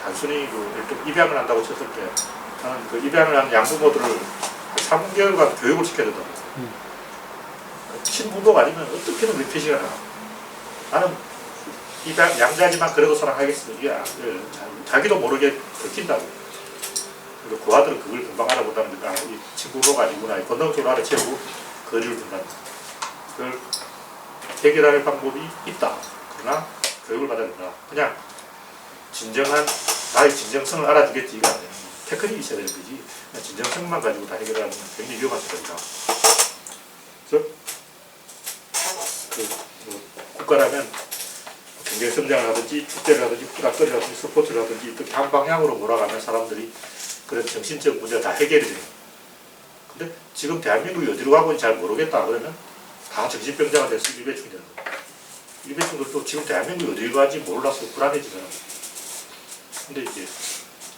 단순히 그 입양을 한다고 쳤을 때 나는 그 입양을 한 양부모들을 3개월간 교육을 시켜야 된다고. 친부모가 아니면 어떻게든 리피시가 나. 나는 입양 양자지만 그래도 사랑하겠어. 이게 자기도 모르게 들킨다고. 그리고 그 아들은 그걸 금방 알아본다는 거니까 이 친부모가 아니구나. 본능적으로 알아채우고 거리를 둔다는 거. 그걸 해결할 방법이 있다. 그러나 교육을 받아야 된다. 그냥 진정한 나의 진정성을 알아주겠지 이거 아니야. 테크닉이 있어야 되는 거지. 그냥 진정성만 가지고 다 해결하는 건 굉장히 위험한 생각이다. 그래서 뭐 국가라면 경제 성장을 하든지 축제를 하든지 뿌락거리를 하든지 스포츠를 하든지 이렇게 한 방향으로 몰아가면 사람들이 그런 정신적 문제가 다 해결이 돼요. 근데 지금 대한민국이 어디로 가고 있는지 잘 모르겠다 그러면 다 정신병자가 돼서 일배충이 되는 거예요. 일배충들도 지금 대한민국이 어디로 가는지 몰라서 불안해지잖아요. 근데 이제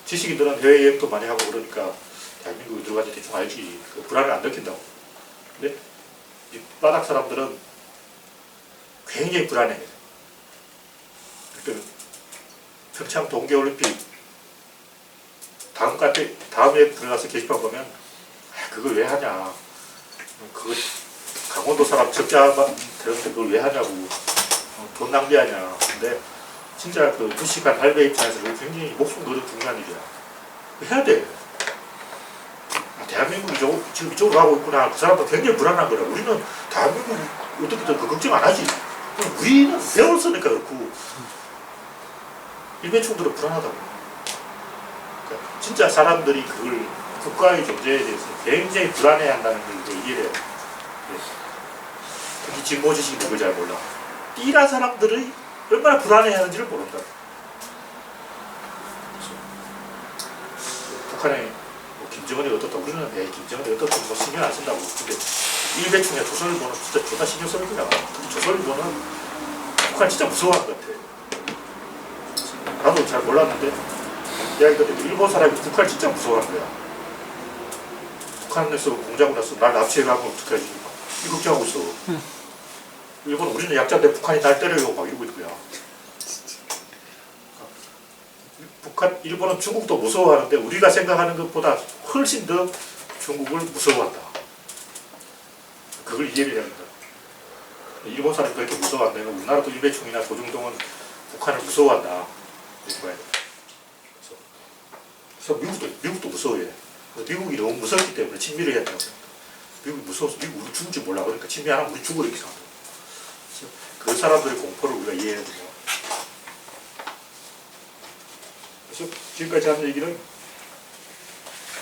지식인들은 해외여행도 많이 하고 그러니까 대한민국이 어디로 가는지 대충 알지. 그 불안을 안 느낀다고. 근데 이 바닥 사람들은 굉장히 불안해. 그러니까 평창 동계올림픽 다음에 들어가서 게시판 보면 그걸 왜 하냐. 그거 강원도 사람 적자 되는데 그걸 왜 하냐고. 돈 낭비하냐. 근데 진짜 그 무식한 할배 입장에서 굉장히 목숨 걸은 중요한 일이야. 해야 돼. 대한민국이 지금 이쪽으로 가고 있구나. 그 사람도 굉장히 불안한 거라. 우리는 대한민국이 어떻게든 그 걱정 안 하지. 우리는 배웠으니까 그렇고 일베 총들은 불안하다고. 그러니까 진짜 사람들이 그걸 국가의 존재에 대해서 굉장히 불안해한다는 걸 이해해야 돼. 특히 진보 지식이 그걸 잘 몰라. 띠란 사람들이 얼마나 불안해하는지를 모른다. 북한에 뭐 김정은이 어떻다 우리는 김정은이 어떻다 뭐 신경 안 쓴다고. 근데 일베충이나 조선일보는 진짜 존나 신경 쓰는 거야. 특히 조선일보는 북한 진짜 무서워하는 것 같아. 나도 잘 몰랐는데 이야기 듣는데 일본 사람이 북한을 진짜 무서워하는 거야. 북한에서 공작을 나서 날 납치해가면 어떡하지? 이 걱정하고 있어. 일본 우리는 약자인데 북한이 날 때려요 막 이러고 있는 거야. 북한, 일본은 중국도 무서워하는데 우리가 생각하는 것보다 훨씬 더 중국을 무서워한다. 그걸 이해를 해야 한다. 일본 사람이 그렇게 무서워한다. 우리나라도 일베충이나 조중동은 북한을 무서워한다. 이렇게 봐야 돼. 그래서 미국도 무서워해. 미국이 너무 무섭기 때문에 친미를 해야 된다고. 미국이 무서워서 미국 우리 죽을 줄 몰라. 그러니까 친미하면 우리 죽을 이렇게 생각해. 그 사람들의 공포를 우리가 이해해야 돼요. 그래서 지금까지 한 얘기는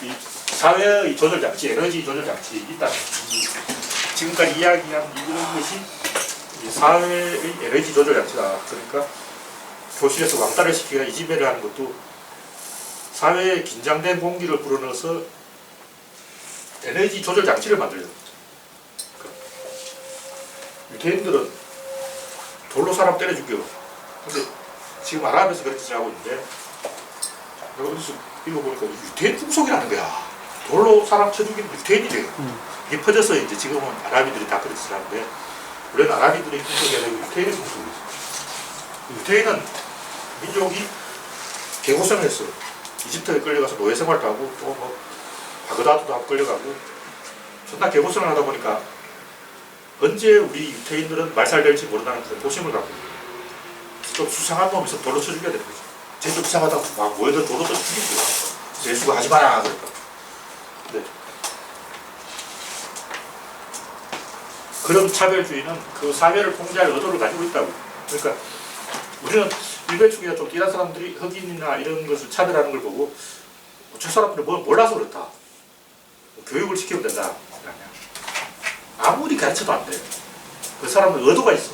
이 사회의 조절 장치, 에너지 조절 장치 일단 지금까지 이야기한 이런 것이 이 사회의 에너지 조절 장치다. 그러니까 교실에서 왕따를 시키거나 이지매를 하는 것도 사회에 긴장된 공기를 불어넣어서 에너지 조절 장치를 만들려고. 유태인들은 돌로 사람 때려 죽여. 근데 지금 아랍에서 그렇게 지내고 있는데 내가 어디서 읽어보니까 유태인 풍속이라는 거야. 돌로 사람 쳐 죽이는 유태인이래요. 이게 퍼져서 이제 지금은 아랍이들이 다 그렇게 지내는데 원래는 아랍이들의 풍속이 아니고 유태인의 풍속이 있어. 유태인은 민족이 개고생을 했어. 이집트에 끌려가서 노예 생활도 하고 또 뭐 바그다드도 하고 끌려가고 존나 개고생을 하다 보니까 언제 우리 유태인들은 말살될지 모른다는 공포심을 갖고 좀 수상한 놈이 있어 돌로 쳐 죽여야 되는 거지. 쟤 좀 이상하다고 막 모여서 돌로 쳐 죽이는 거야. 예수가 하지 마라 그러니까. 근데 그런 차별주의는 그 사회를 통제할 의도를 가지고 있다고. 그러니까 우리는 일베충이나 좀 뛰란 사람들이 흑인이나 이런 것을 차별하는 걸 보고 저 사람들은 뭘 몰라서 그렇다. 교육을 시키면 된다. 아무리 가르쳐도 안 돼. 그 사람은 의도가 있어.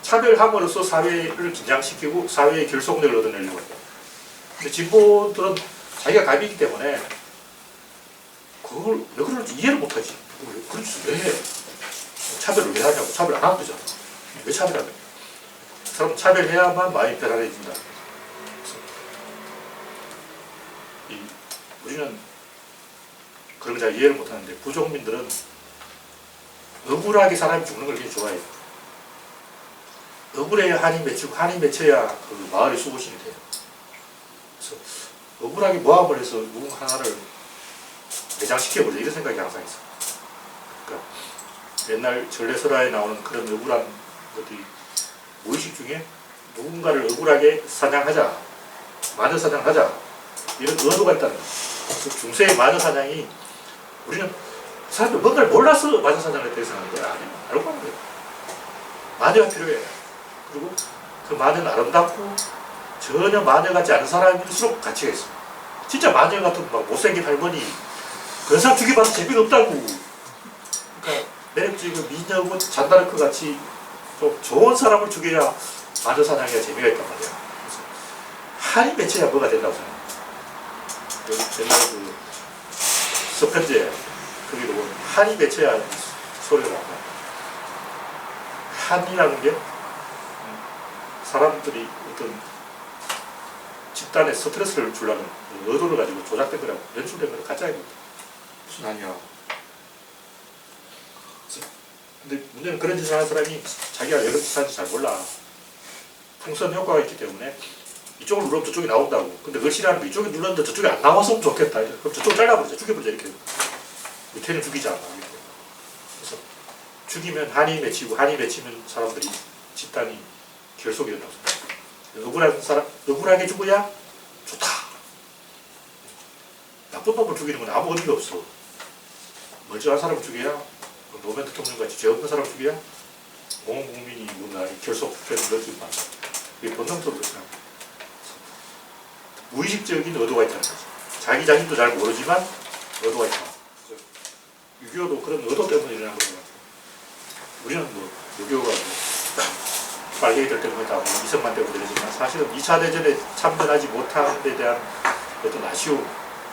차별함으로써 사회를 긴장시키고 사회의 결속력을 얻어내려고 해. 근데 진보들은 자기가 갑이기 때문에 그걸 왜 그럴지 이해를 못하지. 그렇지 왜 해? 차별을 왜 하냐고. 차별 안 하면 되잖아. 왜 차별하냐. 그 사람은 차별해야만 마음이 편안해진다. 우리는 그런 걸 잘 이해를 못하는데 부족민들은 억울하게 사람이 죽는 걸 굉장히 좋아해요. 억울해야 한이 맺히고 한이 맺혀야 그 마을이 수고신이 돼요. 그래서 억울하게 모함을 해서 누군가 하나를 매장시켜보자 이런 생각이 항상 있어요. 그러니까 옛날 전래설화에 나오는 그런 억울한 것들이 무의식 중에 누군가를 억울하게 사냥하자, 마녀 사냥하자 이런 의도가 있다는 거예요. 그래서 중세의 마녀 사냥이 우리는 사람들 뭔가를 몰라서 마녀 사냥을 했다고 생각하는 거야. 아니야. 알고 하는 거야. 마녀가 필요해. 그리고 그 마녀는 아름답고 전혀 마녀 같지 않은 사람일수록 가치가 있어. 진짜 마녀 같은 막 못생긴 할머니 그런 사람 죽여봐도 재미가 없다고. 그러니까 매력적이고 미녀고 잔다르크 같이 좀 좋은 사람을 죽여야 마녀 사냥에 재미가 있단 말이야. 그래서 한이 맺혀야 뭐가 된다고 생각해. 옛날 그 서편제 거기도 보면 한이 맺혀야 소리가 나와. 한이라는 게 사람들이 어떤 집단에 스트레스를 주려는 의도를 가지고 조작된 거라고 연출된 거라고 가짜입니다. 무슨 한이야. 근데 문제는 그런 짓을 하는 사람이 자기가 왜 그런 짓을 하는지 잘 몰라. 풍선 효과가 있기 때문에 이쪽을 누르면 저쪽이 나온다고. 근데 그걸 싫어하는 거 이쪽에 눌렀는데 저쪽이 안 나왔으면 좋겠다. 그럼 저쪽을 잘라버리자. 죽여버리자. 이렇게. 밑에는 죽이지 않아. 이렇게. 그래서 죽이면 한이 맺히고 한이 맺히면 사람들이 집단이 결속이 된다고 생각해요. 억울한 사람, 억울하게 죽어야 좋다. 나쁜 놈을 죽이는 건 아무 의미가 없어. 멀쩡한 사람을 죽여야 노무현 대통령같이 죄 없는 사람을 죽여야 온 국민이 우리나라에 결속되는 느낌이 많다. 이게 본능적으로 그렇잖아. 무의식적인 의도가 있다는 거죠. 자기 자신도 잘 모르지만 의도가 있다. 6.25도 그런 의도 때문에 일어난 거죠. 우리는 뭐 6.25가 뭐 빨갱이들 때문에 다 이승만 때문에 그러지만 사실은 2차 대전에 참전하지 못한 데 대한 어떤 아쉬움,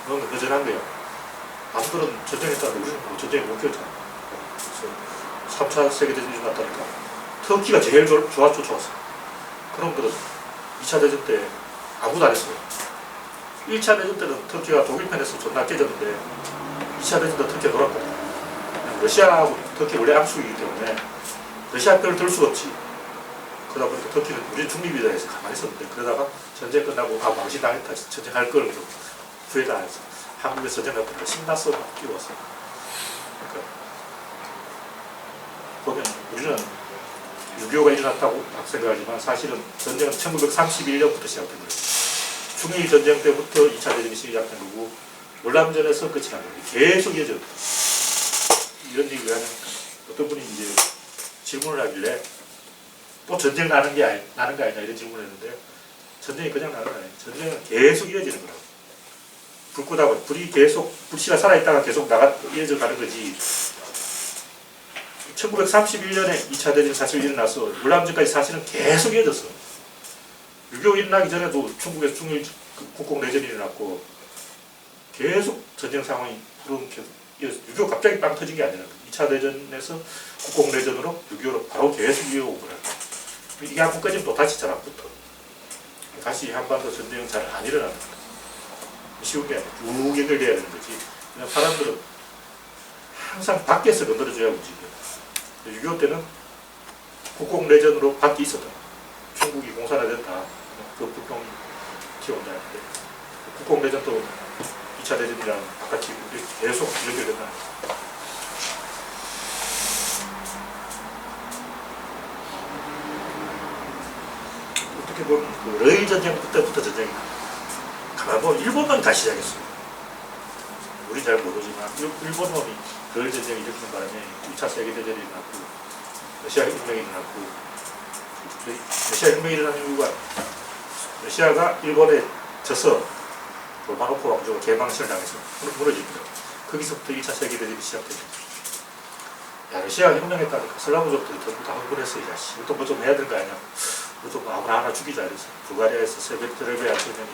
그런 건 여전한 거예요. 남들은 전쟁했다는데 우리는 뭐 전쟁에 못 꼈잖아. 그래서 3차 세계대전이 일어났다니까 터키가 제일 쫓아왔어. 그런 거는 2차 대전 때 아무도 안 했어요. 1차 대전 때는 터키가 독일 편에서 존나 깨졌는데 2차 대전 때 터키가 놀았거든. 러시아하고 터키 원래 암수이기 때문에 러시아 편을 들 수가 없지. 그러다 보니까 터키는 우리 중립이다 해서 가만히 있었는데 그러다가 전쟁 끝나고 망신당했다. 전쟁할 걸 후회다 해서 한국에서 전쟁 갔다가 신났어. 막 뛰어왔어. 그러니까 보면 우리는 6.25가 일어났다고 생각하지만 사실은 전쟁은 1931년부터 시작된 거예요. 중일 전쟁 때부터 2차 대전이 시작된 거고 월남전에서 끝이 난 거예요. 계속 이어져. 이런 얘기를 하면 어떤 분이 이제 질문을 하길래 또 전쟁 나는 거 아니냐 이런 질문을 했는데 전쟁이 그냥 나는 거 아니에요. 전쟁은 계속 이어지는 거라고. 불 끄다가 불이 계속 불씨가 살아있다가 계속 이어져 가는 거지. 1931년에 2차 대전이 사실 일어나서 월남전까지 사실은 계속 이어졌어. 6.25 일어나기 전에도 중국에서 중일 국공내전이 일어났고 계속 전쟁 상황이 계속 6.25 갑자기 빵 터진 게 아니라 2차 대전에서 국공내전으로 6.25로 바로 계속 이어온 거라. 이게 한번 꺼지면 또 다시 잘 안 붙어. 다시 한반도 전쟁은 잘 안 일어나는 거야. 쉬운 게 아니야. 쭉 연결돼야 되는 거지. 그냥 사람들은 항상 밖에서 건드려줘야 움직여. 6.25 때는 국공내전으로 밖에 있었다. 중국이 공산화됐다. 그 불평이 튀어온다는데 국공내전도 2차 대전이랑 바깥이 계속 연결된다. 어떻게 보면 그 러일 전쟁 그때부터 전쟁이 가만 보면 일본만 다시 시작했어요. 우리 잘 모르지만 일본놈이 러일 전쟁을 일으키는 바람에 2차 세계대전이 일어났고 러시아 혁명이 일어났고 러시아 혁명이 일어난 이유가 러시아가 일본에 져서 로마노프 왕조가 개망신을 당해서 무너집니다. 거기서부터 2차 세계대전이 시작되죠. 야, 러시아 혁명했다니까 슬라브족들이 전부 다 흥분했어. 이 자식. 또 뭐 좀 해야 될 거 아니야. 또 아무나 하나 죽이자 이래서 불가리아에서 세베르베아 청년이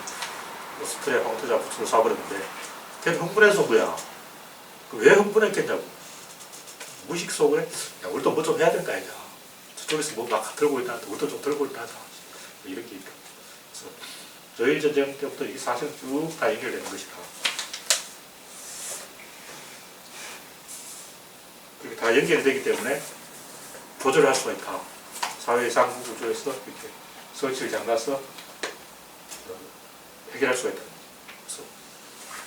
스프레이 황토자 부츠를 쏴버렸는데 걔는 흥분해서 뭐야. 왜 흥분했겠냐고. 무식 속에 야, 우리도 뭐 좀 해야 될 거 아니야. 저쪽에서 뭐 막 들고 있다. 우리도 좀 들고 있다 하자. 뭐 이런 게 있다. 그래서 러일 전쟁 때부터 이게 사실은 쭉 다 연결되는 것이다. 그렇게 다 연결이 되기 때문에 조절할 수가 있다. 사회의 상부 구조에서 이렇게 설치를 잠가서 해결할 수가 있다. 그래서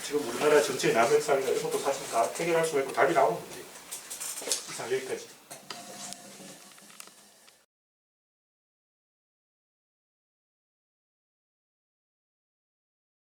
지금 우리나라 정치의 남역사회가 이런 것도 사실 다 해결할 수가 있고 답이 나오는 문제. 이상 여기까지.